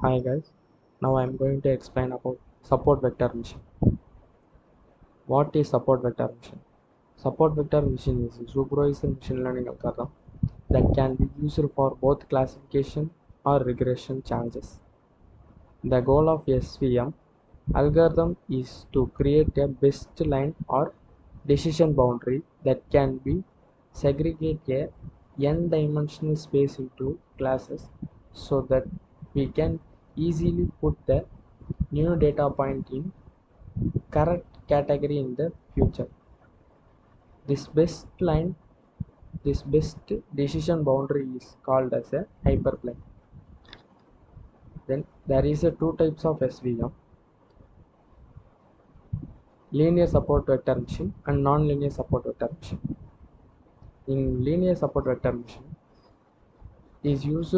Hi guys, now I am going to explain about support vector machine. What is support vector machine? Support vector machine is a supervised machine learning algorithm that can be used for both classification or regression challenges. The goal of SVM algorithm is to create a best line or decision boundary that can be segregate a n-dimensional space into classes so that we can easily put the new data point in correct category in the future. This best line, this best decision boundary is called as a hyperplane. Then there is a two types of SVM: linear support vector machine and non-linear support vector machine. In linear support vector machine is used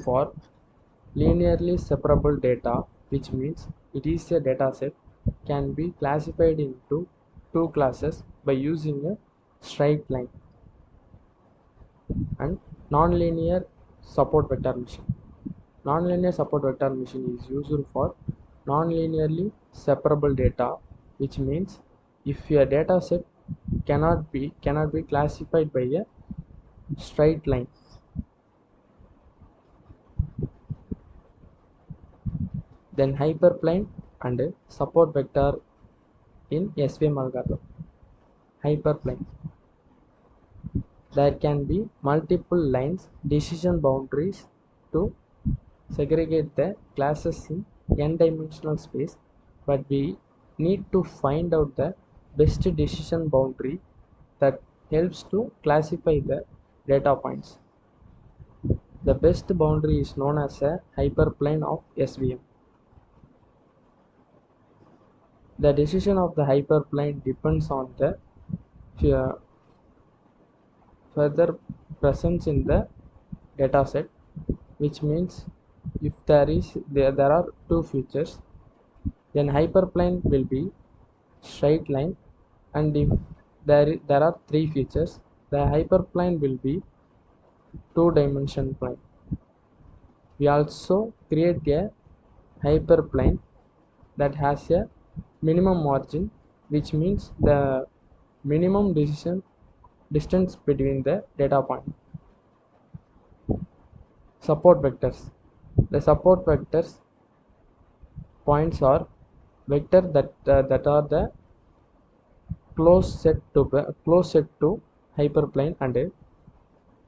for linearly separable data, which means it is a data set can be classified into two classes by using a straight line. And nonlinear support vector machine. Nonlinear support vector machine is used for nonlinearly separable data, which means if your data set cannot be classified by a straight line. Then hyperplane and support vector in SVM algorithm. Hyperplane. There can be multiple lines decision boundaries to segregate the classes in n-dimensional space, but we need to find out the best decision boundary that helps to classify the data points. The best boundary is known as a hyperplane of SVM. The decision of the hyperplane depends on the further presence in the dataset, which means if there are two features, then hyperplane will be straight line, and if there are three features, the hyperplane will be two-dimension plane. We also create a hyperplane that has a minimum margin, which means the minimum decision distance between the data point. Support vectors. The support vectors points are vector that are the close set to hyperplane and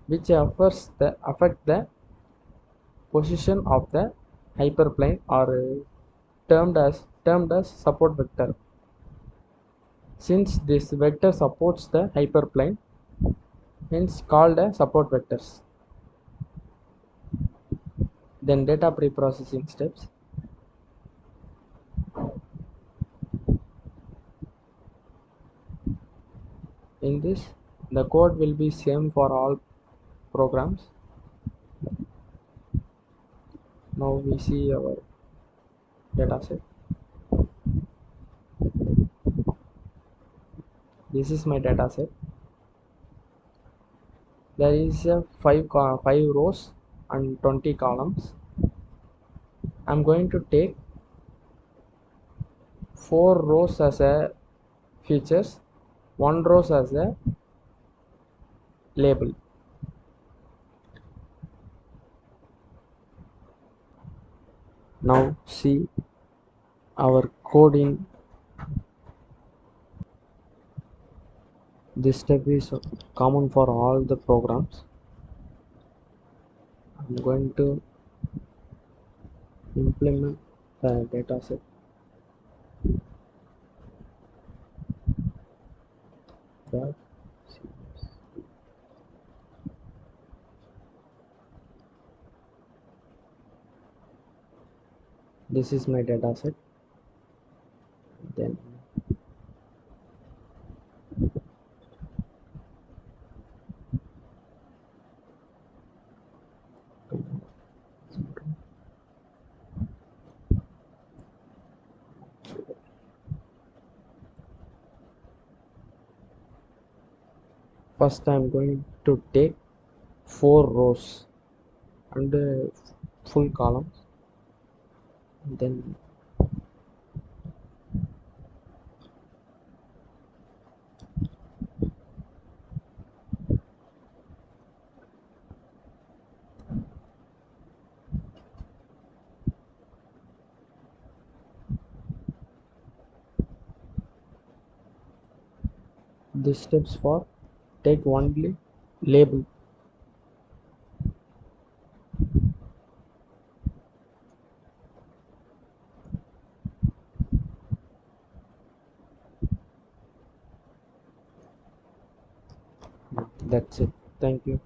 which affect the position of the hyperplane are termed as support vector. Since this vector supports the hyperplane, hence called as support vectors. Then data preprocessing steps. In this, the code will be same for all programs. Now we see our dataset. This is my dataset. There is a five rows and 20 columns. I'm going to take 4 rows as a features, 1 rows as a label. Now see our code in this step is common for all the programs. I'm going to implement the dataset. The This is my dataset. Then first I'm going to take 4 rows and full columns. then this steps for take only label. That's it. Thank you.